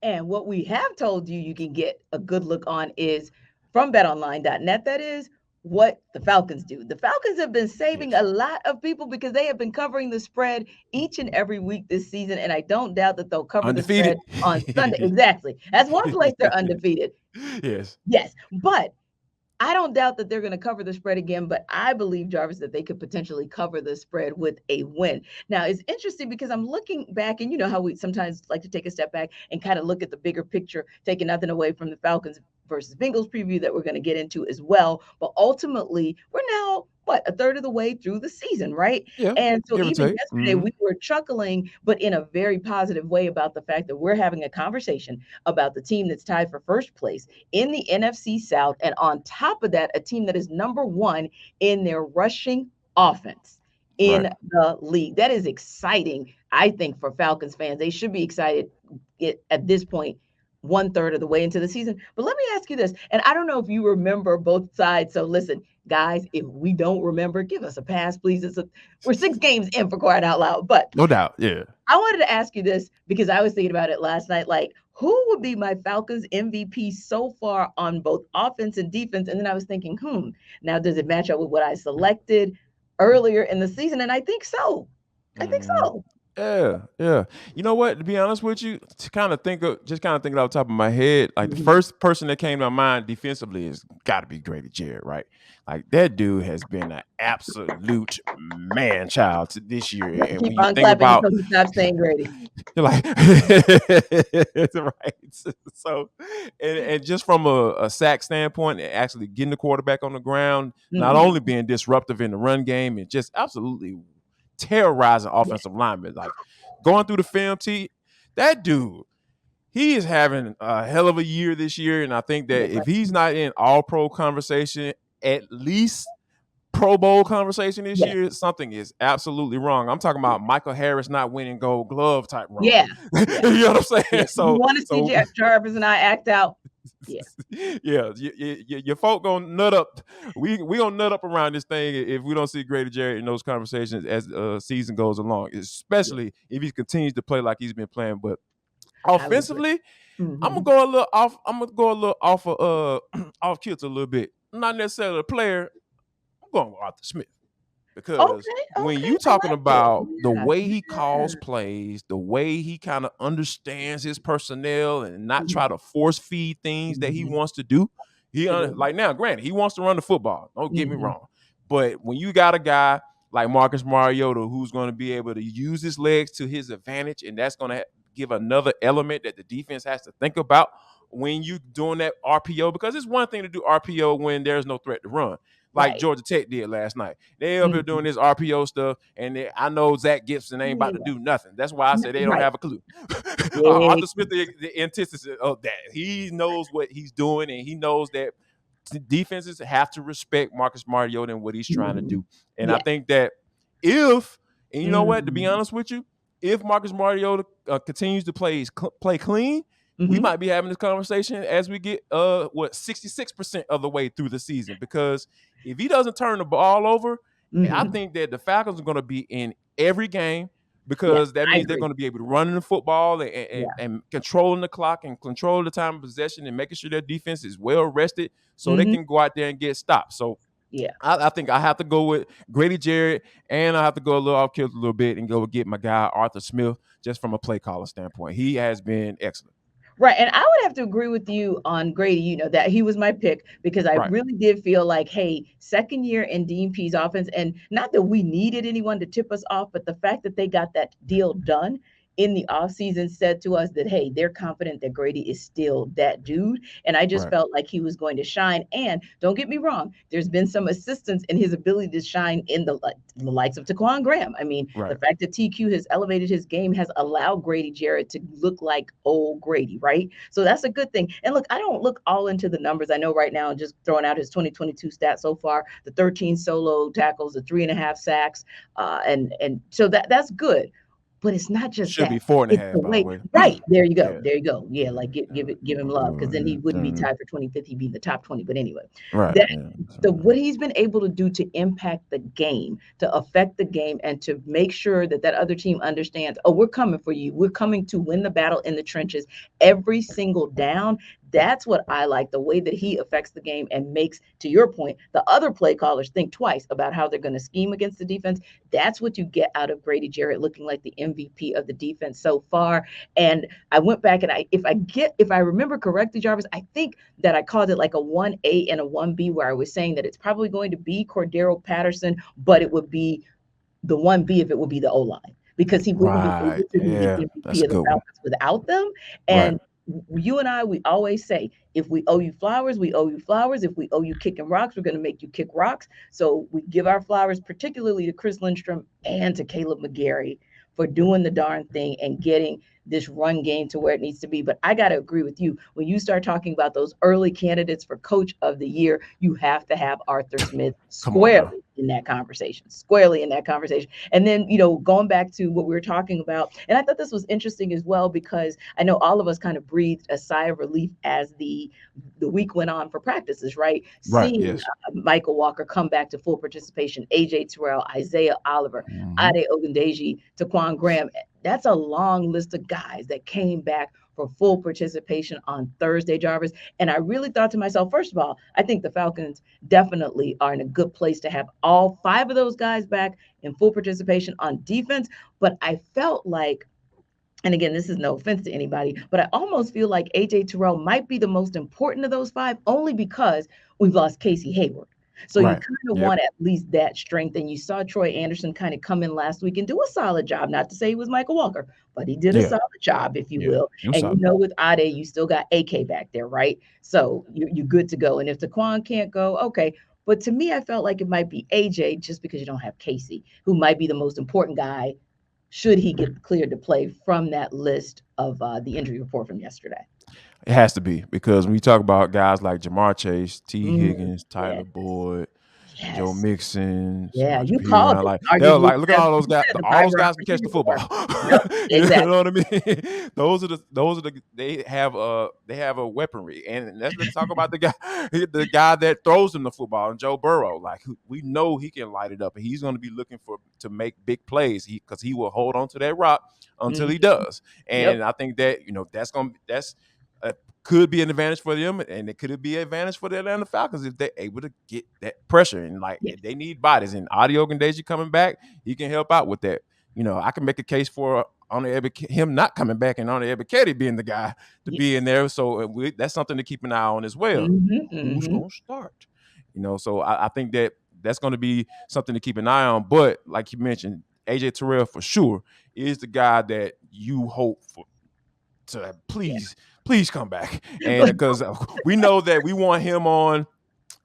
And what we have told you you can get a good look on is from betonline.net, that is what the Falcons do. The Falcons have been saving Yes. a lot of people because they have been covering the spread each and every week this season. And I don't doubt that they'll cover the spread Undefeated. on Sunday. Exactly. That's one place they're undefeated. Yes. Yes. But I don't doubt that they're going to cover the spread again, but I believe, Jarvis, that they could potentially cover the spread with a win. Now, it's interesting because I'm looking back, and you know how we sometimes like to take a step back and kind of look at the bigger picture, taking nothing away from the Falcons versus Bengals preview that we're going to get into as well. But ultimately, we're now what, a third of the way through the season, right? Yeah. And so Give or even take. yesterday, we were chuckling, but in a very positive way about the fact that we're having a conversation about the team that's tied for first place in the NFC South. And on top of that, a team that is number one in their rushing offense Right. in the league. That is exciting, I think, for Falcons fans. They should be excited at this point, one third of the way into the season. But let me ask you this, and I don't know if you remember both sides. So listen, guys, if we don't remember, give us a pass, please. We're 6 games in for crying out loud. But No doubt. Yeah. I wanted to ask you this because I was thinking about it last night. Like, who would be my Falcons MVP so far on both offense and defense? And then I was thinking, now does it match up with what I selected earlier in the season? And I think so. I think Mhm. so. Yeah, yeah. You know what? To be honest with you, to kind of think of, just kind of thinking off the top of my head, like the Mhm. first person that came to my mind defensively is got to be Grady Jarrett, right? Like that dude has been an absolute man child to this year. You have to And keep when you on think clapping about, until you stop saying Grady. you're like, right. So, and just from a sack standpoint, and actually getting the quarterback on the ground, not only Hmm. being disruptive in the run game, and just absolutely terrorizing Yeah. offensive linemen. Like going through the film, that dude, he is having a hell of a year this year. And I think Yeah. that if he's not in all pro conversation, at least Pro Bowl conversation this Yes. year, something is absolutely wrong. I'm talking about Michael Harris not winning gold glove type wrong. Yeah. Yeah. You know what I'm Yeah. saying? You So, want to see so Jarvis and I act out? Yeah. yeah, your folk gonna nut up. We gonna nut up around this thing if we don't see Grady Jarrett in those conversations as season goes along, Yeah. especially if he continues to play like he's been playing. But I would agree. offensively, I'm gonna Hmm. go a little off. I'm gonna go a little off of off kilter a little bit. Not necessarily a player. I'm going with Arthur Smith. Because Okay. when Okay. you I talking like it. about the Yeah. way he Yeah. calls plays, the way he kind of understands his personnel and not try Mhm. to force feed things that he Mhm. wants to do, Agree. like now, granted, he wants to run the football. Don't get me Mhm. wrong, but when you got a guy like Marcus Mariota who's going to be able to use his legs to his advantage, and that's going to give another element that the defense has to think about when you doing that RPO, because it's one thing to do RPO when there's no threat to run, like Right. Georgia Tech did last night. They up here doing Mhm. this RPO stuff, and I know Zach Gibson ain't about to Yeah. do nothing. That's why I say they don't Right. have a clue. Yeah. Arthur Smith, the antithesis of that. He knows what he's doing, and he knows that defenses have to respect Marcus Mariota and what he's trying to Mhm. do. And I Yes. think that if, and you know what, to be Mhm. honest with you, if Marcus Mariota continues to play clean, we Mhm. might be having this conversation as we get 66% of the way through the season. Because if he doesn't turn the ball over, I Mhm. think that the Falcons are going to be in every game, Yes, because that I means they're agree. going to be able to run the football Yeah. and controlling the clock and control the time of possession and making sure their defense is well rested so they Mhm. can go out there and get stops. So Yeah. I think I have to go with Grady Jarrett, and I have to go a little off kilter a little bit and go get my guy Arthur Smith, just from a play caller standpoint. He has been excellent. Right. And I would have to agree with you on Grady, that he was my pick because I Right. really did feel like, hey, second year in Dean P's offense, and not that we needed anyone to tip us off, but the fact that they got that deal done in the offseason said to us that, hey, they're confident that Grady is still that dude. And I just Right. felt like he was going to shine. And don't get me wrong, there's been some assistance in his ability to shine in the likes of Taquan Graham. I mean, the Right. fact that TQ has elevated his game has allowed Grady Jarrett to look like old Grady, right? So that's a good thing. And look, I don't look all into the numbers. I know right now, just throwing out his 2022 stats so far, the 13 solo tackles, the 3.5 sacks, and so that's good. But it's not just Should that. be 4.5, It's the by the way. way. Right. There you go. Yeah. There you go. Yeah, Yeah. like Yeah. give him love, because then he wouldn't be tied for 25th. He'd be in the top 20. But anyway, Right. that Yeah. what he's been able to do to impact the game, to affect the game, and to make sure that that other team understands, oh, we're coming for you. We're coming to win the battle in the trenches every single down. That's what I like, the way that he affects the game and makes, to your point, the other play callers think twice about how they're going to scheme against the defense. That's what you get out of Grady Jarrett, looking like the MVP of the defense so far. And I went back and if I remember correctly, Jarvis, I think that I called it like a 1A and a 1B, where I was saying that it's probably going to be Cordero Patterson, but it would be the 1B if it would be the O-line, because he wouldn't be able Right. to be the Yeah. That's MVP a of the good one. Falcons without them. Right. And you and I, we always say, if we owe you flowers, we owe you flowers. If we owe you kicking rocks, we're going to make you kick rocks. So we give our flowers, particularly to Chris Lindstrom and to Caleb McGarry, for doing the darn thing and getting this run game to where it needs to be. But I got to agree with you. When you start talking about those early candidates for coach of the year, you have to have Arthur Smith Come on now. squarely in that conversation. And then, going back to what we were talking about, and I thought this was interesting as well, because I know all of us kind of breathed a sigh of relief as the week went on for practices, right? Right. Seeing Yes. Michael Walker come back to full participation, AJ Terrell, Isaiah Oliver, Mm-hmm. Ade Ogundeji, Taquan Graham. That's a long list of guys that came back for full participation on Thursday, Jarvis. And I really thought to myself, first of all, I think the Falcons definitely are in a good place to have all five of those guys back in full participation on defense. But I felt like, and again, this is no offense to anybody, but I almost feel like AJ Terrell might be the most important of those five, only because we've lost Casey Hayward. So you Right. kind of Yep. want at least that strength. And you saw Troy Anderson kind of come in last week and do a solid job. Not to say he was Michael Walker, but he did a Yeah. solid job, if you Yeah. will. I'm And sorry. with Ade, you still got AK back there, right? So you're good to go. And if Taquan can't go, okay. But to me, I felt like it might be AJ, just because you don't have Casey, who might be the most important guy should he get cleared to play from that list of the injury report from yesterday. It has to be, because when you talk about guys like Jamar Chase, T. Mm, Higgins, yes, Tyler Boyd, Joe yes. Mixon, Yeah, Samaje you called Perine, it. like they're Arguably like, look at the all those guys. the All five those round guys can catch the receiver corps. football. Yep, You exactly. know what I mean? They have a weaponry, and let's talk about the guy that throws them the football, and Joe Burrow. Like, we know he can light it up, and he's going to be looking to make big plays. Because he will hold on to that rock until Mhm. he does. Yep. And I think that that's uh, could be an advantage for them, and it could be an advantage for the Atlanta Falcons if they're able to get that pressure. And like, Yes. they need bodies, and Ade Ogundeji coming back, he can help out with that. I can make a case for him not coming back, and on Ebiketie being the guy to Yeah. be in there. So that's something to keep an eye on as well. Mhm, Who's mhm. going to start? So I think that's going to be something to keep an eye on. But like you mentioned, AJ Terrell for sure is the guy that you hope for to Yeah. please come back, and because we know that we want him on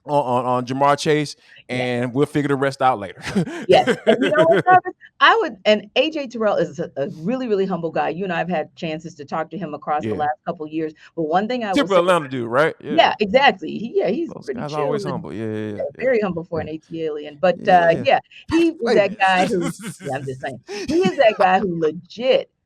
Jamar Chase, Yes. and we'll figure the rest out later. Yes. And you know what, Jarvis? And AJ Terrell is a really, really humble guy. You and I have had chances to talk to him across the Yeah, last couple of years. But one thing I will say, typical Atlanta dude, right? Yeah, yeah, exactly. He's those pretty guys are chill always and humble. Yeah, yeah, very humble for yeah, an ATLian. But yeah, yeah. yeah, he was Wait a that minute. guy who, yeah, I'm just saying, he is that guy who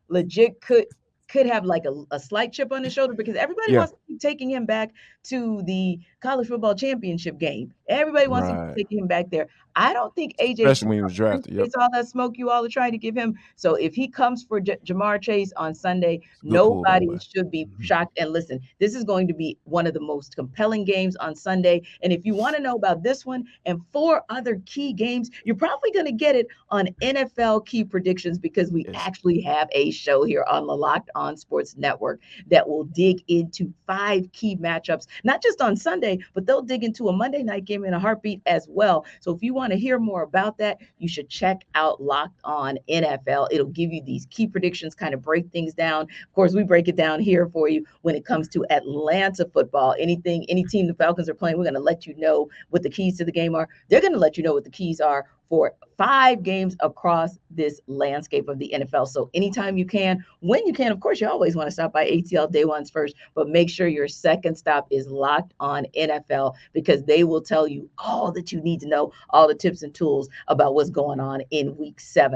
legit could have like a slight chip on his shoulder, because everybody Yeah, wants to keep taking him back to the college football championship game. Everybody wants to keep right. taking him back there. I don't think AJ Especially when he was drafted. Yep, appreciates all that smoke you all are trying to give him. So if he comes for Jamar Chase on Sunday, it's a good pull, by the nobody way. should be Mhm. shocked. And listen, this is going to be one of the most compelling games on Sunday. And if you want to know about this one and four other key games, you're probably going to get it on NFL Key Predictions, because we Yes. actually have a show here on the Locked On Sports Network that will dig into five key matchups, not just on Sunday, but they'll dig into a Monday night game in a heartbeat as well. So if you want to hear more about that, you should check out Locked On NFL. It'll give you these key predictions, kind of break things down. Of course, we break it down here for you when it comes to Atlanta football. Any team the Falcons are playing, we're going to let you know what the keys to the game are. They're going to let you know what the keys are for five games across this landscape of the NFL. So anytime you can, when you can, of course, you always want to stop by ATL Day Ones first, but make sure your second stop is Locked On NFL, because they will tell you all that you need to know, all the tips and tools about what's going on in week 7.